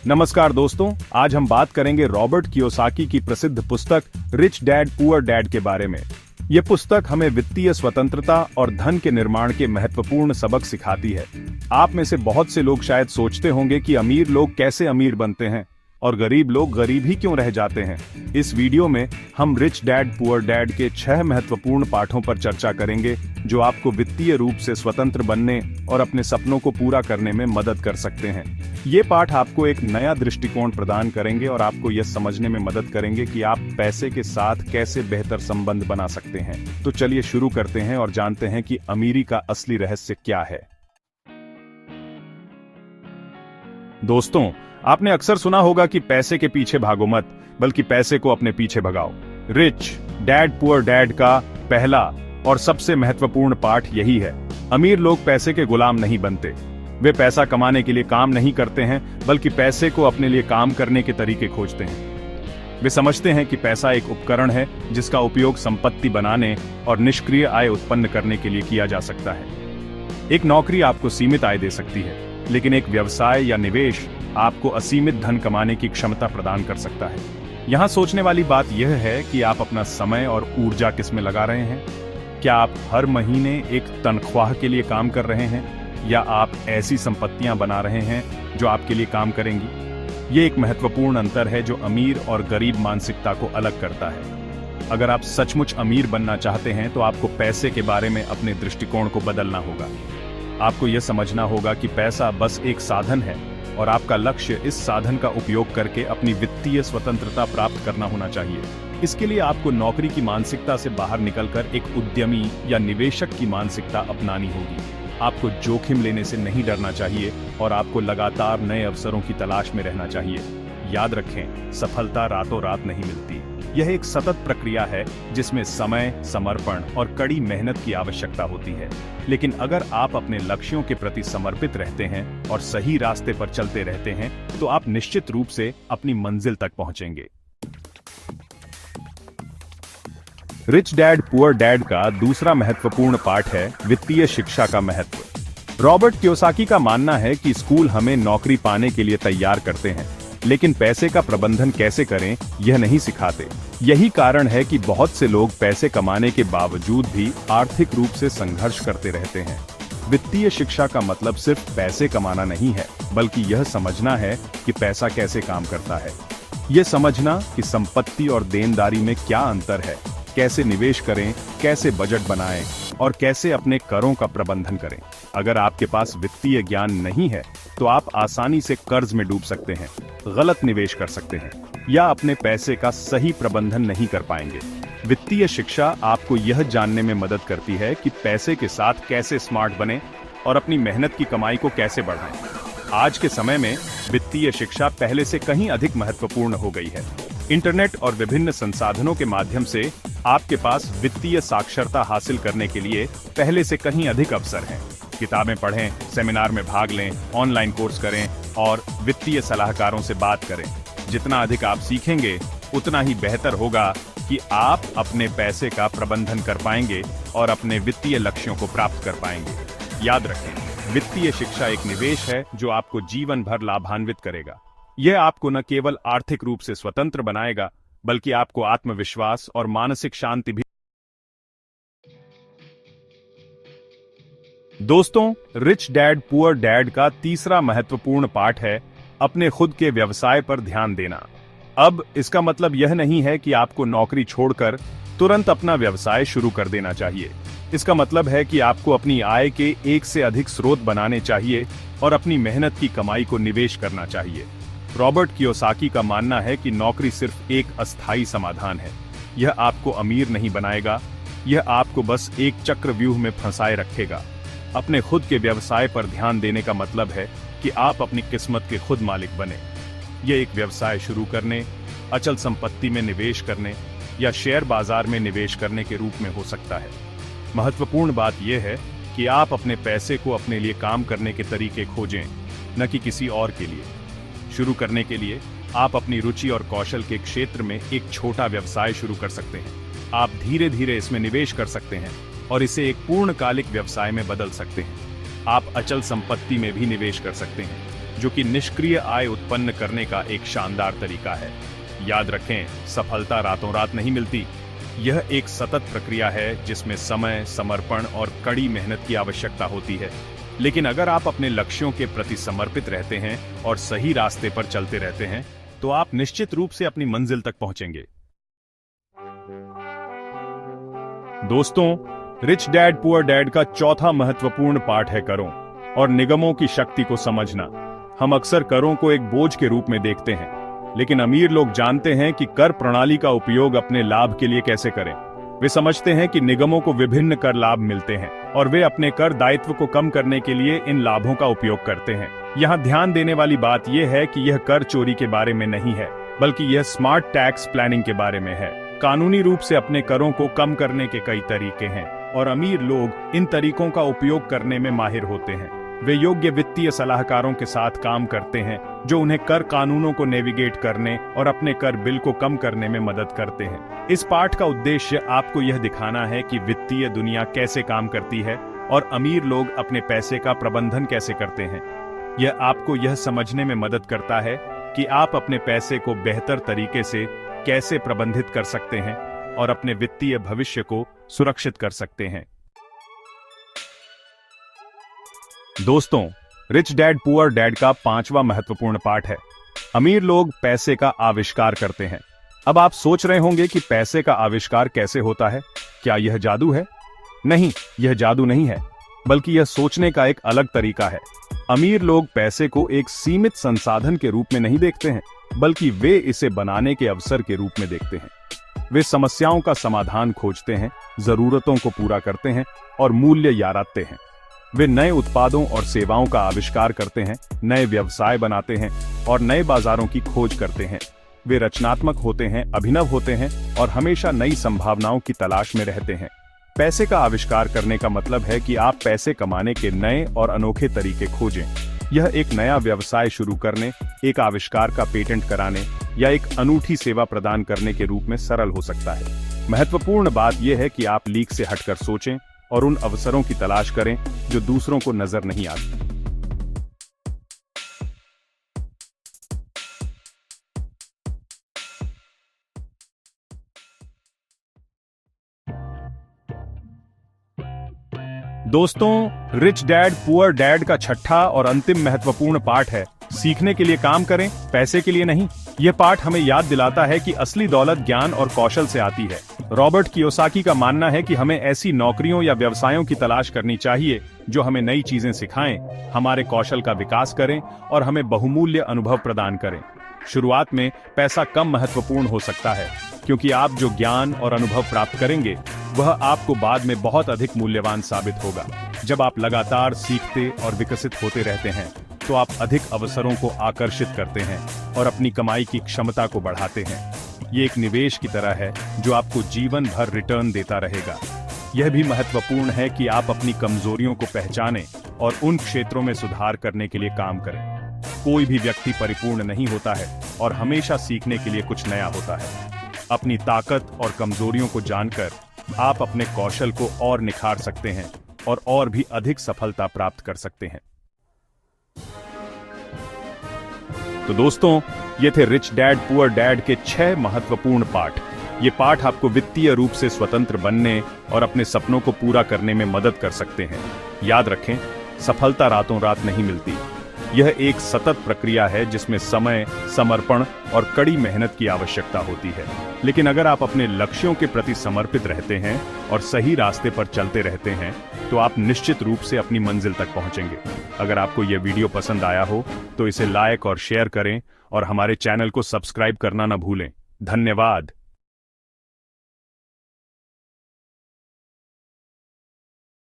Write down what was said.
नमस्कार दोस्तों, आज हम बात करेंगे रॉबर्ट कियोसाकी की प्रसिद्ध पुस्तक रिच डैड पुअर डैड के बारे में। यह पुस्तक हमें वित्तीय स्वतंत्रता और धन के निर्माण के महत्वपूर्ण सबक सिखाती है। आप में से बहुत से लोग शायद सोचते होंगे कि अमीर लोग कैसे अमीर बनते हैं और गरीब लोग गरीब ही क्यों रह जाते हैं। इस वीडियो में हम रिच डैड पुअर डैड के 6 महत्वपूर्ण पाठों पर चर्चा करेंगे जो आपको वित्तीय रूप से स्वतंत्र बनने और अपने सपनों को पूरा करने में मदद कर सकते हैं। ये पाठ आपको एक नया दृष्टिकोण प्रदान करेंगे और आपको यह समझने में मदद करेंगे कि आप पैसे के साथ कैसे बेहतर संबंध बना सकते हैं। तो चलिए शुरू करते हैं और जानते हैं कि अमीरी का असली रहस्य क्या है। दोस्तों, आपने अक्सर सुना होगा कि पैसे के पीछे भागो मत, बल्कि पैसे को अपने पीछे भगाओ। रिच डैड पुअर डैड का पहला और सबसे महत्वपूर्ण पाठ यही है। अमीर लोग पैसे के गुलाम नहीं बनते। वे पैसा कमाने के लिए काम नहीं करते हैं, बल्कि पैसे को अपने लिए काम करने के तरीके खोजते हैं। वे समझते हैं कि पैसा एक उपकरण है जिसका उपयोग संपत्ति बनाने और निष्क्रिय आय उत्पन्न करने के लिए किया जा सकता है। एक नौकरी आपको सीमित आय दे सकती है, लेकिन एक व्यवसाय या निवेश आपको असीमित धन कमाने की क्षमता प्रदान कर सकता है। यहाँ सोचने वाली बात यह है कि आप अपना समय और ऊर्जा किसमें लगा रहे हैं। क्या आप हर महीने एक तनख्वाह के लिए काम कर रहे हैं, या आप ऐसी संपत्तियां बना रहे हैं जो आपके लिए काम करेंगी। ये एक महत्वपूर्ण अंतर है जो अमीर और गरीब मानसिकता को अलग करता है। अगर आप सचमुच अमीर बनना चाहते हैं तो आपको पैसे के बारे में अपने दृष्टिकोण को बदलना होगा। आपको यह समझना होगा कि पैसा बस एक साधन है और आपका लक्ष्य इस साधन का उपयोग करके अपनी वित्तीय स्वतंत्रता प्राप्त करना होना चाहिए। इसके लिए आपको नौकरी की मानसिकता से बाहर निकलकर एक उद्यमी या निवेशक की मानसिकता अपनानी होगी। आपको जोखिम लेने से नहीं डरना चाहिए और आपको लगातार नए अवसरों की तलाश में रहना चाहिए। याद रखें, सफलता रातों रात नहीं मिलती। यह एक सतत प्रक्रिया है जिसमें समय, समर्पण और कड़ी मेहनत की आवश्यकता होती है। लेकिन अगर आप अपने लक्ष्यों के प्रति समर्पित रहते हैं और सही रास्ते पर चलते रहते हैं, तो आप निश्चित रूप से अपनी मंजिल तक पहुंचेंगे। रिच डैड पुअर डैड का दूसरा महत्वपूर्ण पाठ है वित्तीय शिक्षा का महत्व। रॉबर्ट कियोसाकी का मानना है कि स्कूल हमें नौकरी पाने के लिए तैयार करते हैं, लेकिन पैसे का प्रबंधन कैसे करें यह नहीं सिखाते। यही कारण है कि बहुत से लोग पैसे कमाने के बावजूद भी आर्थिक रूप से संघर्ष करते रहते हैं। वित्तीय शिक्षा का मतलब सिर्फ पैसे कमाना नहीं है, बल्कि यह समझना है कि पैसा कैसे काम करता है। यह समझना कि संपत्ति और देनदारी में क्या अंतर है, कैसे निवेश करें, कैसे बजट बनाएं और कैसे अपने करों का प्रबंधन करें। अगर आपके पास वित्तीय ज्ञान नहीं है तो आप आसानी से कर्ज में डूब सकते हैं, गलत निवेश कर सकते हैं या अपने पैसे का सही प्रबंधन नहीं कर पाएंगे। वित्तीय शिक्षा आपको यह जानने में मदद करती है कि पैसे के साथ कैसे स्मार्ट बने और अपनी मेहनत की कमाई को कैसे बढ़ाएं। आज के समय में वित्तीय शिक्षा पहले से कहीं अधिक महत्वपूर्ण हो गई है। इंटरनेट और विभिन्न संसाधनों के माध्यम से आपके पास वित्तीय साक्षरता हासिल करने के लिए पहले से कहीं अधिक अवसर हैं। किताबें पढ़ें, सेमिनार में भाग लें, ऑनलाइन कोर्स करें और वित्तीय सलाहकारों से बात करें। जितना अधिक आप सीखेंगे, उतना ही बेहतर होगा कि आप अपने पैसे का प्रबंधन कर पाएंगे और अपने वित्तीय लक्ष्यों को प्राप्त कर पाएंगे। याद रखें, वित्तीय शिक्षा एक निवेश है जो आपको जीवन भर लाभान्वित करेगा। यह आपको न केवल आर्थिक रूप से स्वतंत्र बनाएगा, बल्कि आपको आत्मविश्वास और मानसिक शांति भी। दोस्तों, रिच डैड पुअर डैड का तीसरा महत्वपूर्ण पाठ है अपने खुद के व्यवसाय पर ध्यान देना। अब इसका मतलब यह नहीं है कि आपको नौकरी छोड़कर तुरंत अपना व्यवसाय शुरू कर देना चाहिए। इसका मतलब है कि आपको अपनी आय के एक से अधिक स्रोत बनाने चाहिए और अपनी मेहनत की कमाई को निवेश करना चाहिए। रॉबर्ट कियोसाकी का मानना है कि नौकरी सिर्फ एक अस्थायी समाधान है। यह आपको अमीर नहीं बनाएगा, यह आपको बस एक चक्रव्यूह में फंसाए रखेगा। अपने खुद के व्यवसाय पर ध्यान देने का मतलब है कि आप अपनी किस्मत के खुद मालिक बने। यह एक व्यवसाय शुरू करने, अचल संपत्ति में निवेश करने या शेयर बाजार में निवेश करने के रूप में हो सकता है। महत्वपूर्ण बात यह है कि आप अपने पैसे को अपने लिए काम करने के तरीके खोजें, न कि किसी और के लिए। शुरू करने के लिए आप अपनी रुचि और कौशल के क्षेत्र में एक छोटा व्यवसाय शुरू कर सकते हैं। आप धीरे धीरे इसमें निवेश कर सकते हैं और इसे एक पूर्णकालिक व्यवसाय में बदल सकते हैं। आप अचल संपत्ति में भी निवेश कर सकते हैं। जो कि निष्क्रिय आय उत्पन्न करने का एक शानदार तरीका है। याद रखें, सफलता रातों रात नहीं मिलती। यह एक सतत प्रक्रिया है जिसमें समय, समर्पण और कड़ी मेहनत की आवश्यकता होती है। लेकिन अगर आप अपने लक्ष्यों के प्रति समर्पित रहते हैं और सही रास्ते पर चलते रहते हैं, तो आप निश्चित रूप से अपनी मंजिल तक पहुंचेंगे। दोस्तों, रिच डैड पुअर डैड का चौथा महत्वपूर्ण पाठ है करों और निगमों की शक्ति को समझना। हम अक्सर करों को एक बोझ के रूप में देखते हैं, लेकिन अमीर लोग जानते हैं कि कर प्रणाली का उपयोग अपने लाभ के लिए कैसे करें। वे समझते हैं कि निगमों को विभिन्न कर लाभ मिलते हैं और वे अपने कर दायित्व को कम करने के लिए इन लाभों का उपयोग करते हैं। यहाँ ध्यान देने वाली बात यह है कि यह कर चोरी के बारे में नहीं है, बल्कि यह स्मार्ट टैक्स प्लानिंग के बारे में है। कानूनी रूप से अपने करों को कम करने के कई तरीके हैं और अमीर लोग इन तरीकों का उपयोग करने में माहिर होते हैं। वे योग्य वित्तीय सलाहकारों के साथ काम करते हैं जो उन्हें कर कानूनों को नेविगेट करने और अपने कर बिल को कम करने में मदद करते हैं। इस पाठ का उद्देश्य आपको यह दिखाना है कि वित्तीय दुनिया कैसे काम करती है और अमीर लोग अपने पैसे का प्रबंधन कैसे करते हैं। यह आपको यह समझने में मदद करता है कि आप अपने पैसे को बेहतर तरीके से कैसे प्रबंधित कर सकते हैं और अपने वित्तीय भविष्य को सुरक्षित कर सकते हैं। दोस्तों, रिच डैड पुअर डैड का पांचवा महत्वपूर्ण पाठ है अमीर लोग पैसे का आविष्कार करते हैं। अब आप सोच रहे होंगे कि पैसे का आविष्कार कैसे होता है? क्या यह जादू है? नहीं, यह जादू नहीं है, बल्कि यह सोचने का एक अलग तरीका है। अमीर लोग पैसे को एक सीमित संसाधन के रूप में नहीं देखते हैं, बल्कि वे इसे बनाने के अवसर के रूप में देखते हैं। वे समस्याओं का समाधान खोजते हैं, जरूरतों को पूरा करते हैं और मूल्य याराते हैं। वे नए उत्पादों और सेवाओं का आविष्कार करते हैं, नए व्यवसाय बनाते हैं और नए बाजारों की खोज करते हैं। वे रचनात्मक होते हैं, अभिनव होते हैं और हमेशा नई संभावनाओं की तलाश में रहते हैं। पैसे का आविष्कार करने का मतलब है कि आप पैसे कमाने के नए और अनोखे तरीके खोजें। यह एक नया व्यवसाय शुरू करने, एक आविष्कार का पेटेंट कराने या एक अनूठी सेवा प्रदान करने के रूप में सरल हो सकता है। महत्वपूर्ण बात यह है कि आप लीक से हटकर सोचें और उन अवसरों की तलाश करें जो दूसरों को नजर नहीं आते। दोस्तों, रिच डैड पुअर डैड का छठा और अंतिम महत्वपूर्ण पाठ है सीखने के लिए काम करें, पैसे के लिए नहीं। यह पाठ हमें याद दिलाता है कि असली दौलत ज्ञान और कौशल से आती है। रॉबर्ट कियोसाकी का मानना है कि हमें ऐसी नौकरियों या व्यवसायों की तलाश करनी चाहिए जो हमें नई चीजें सिखाएं, हमारे कौशल का विकास करें और हमें बहुमूल्य अनुभव प्रदान करें। शुरुआत में पैसा कम महत्वपूर्ण हो सकता है, क्योंकि आप जो ज्ञान और अनुभव प्राप्त करेंगे वह आपको बाद में बहुत अधिक मूल्यवान साबित होगा। जब आप लगातार सीखते और विकसित होते रहते हैं, तो आप अधिक अवसरों को आकर्षित करते हैं और अपनी कमाई की क्षमता को बढ़ाते हैं। ये एक निवेश की तरह है जो आपको जीवन भर रिटर्न देता रहेगा। यह भी महत्वपूर्ण है कि आप अपनी कमजोरियों को पहचानें और उन क्षेत्रों में सुधार करने के लिए काम करें। कोई भी व्यक्ति परिपूर्ण नहीं होता है और हमेशा सीखने के लिए कुछ नया होता है। अपनी ताकत और कमजोरियों को जानकर आप अपने कौशल को और निखार सकते हैं और भी अधिक सफलता प्राप्त कर सकते हैं। तो दोस्तों, ये थे रिच डैड पुअर डैड के 6 महत्वपूर्ण पाठ। ये पाठ आपको वित्तीय रूप से स्वतंत्र बनने और अपने सपनों को पूरा करने में मदद कर सकते हैं। याद रखें, सफलता रातों रात नहीं मिलती। यह एक सतत प्रक्रिया है जिसमें समय, समर्पण और कड़ी मेहनत की आवश्यकता होती है। लेकिन अगर आप अपने लक्ष्यों के प्रति समर्पित रहते हैं और सही रास्ते पर चलते रहते हैं, तो आप निश्चित रूप से अपनी मंजिल तक पहुंचेंगे। अगर आपको यह वीडियो पसंद आया हो तो इसे लाइक और शेयर करें और हमारे चैनल को सब्सक्राइब करना न भूलें। धन्यवाद।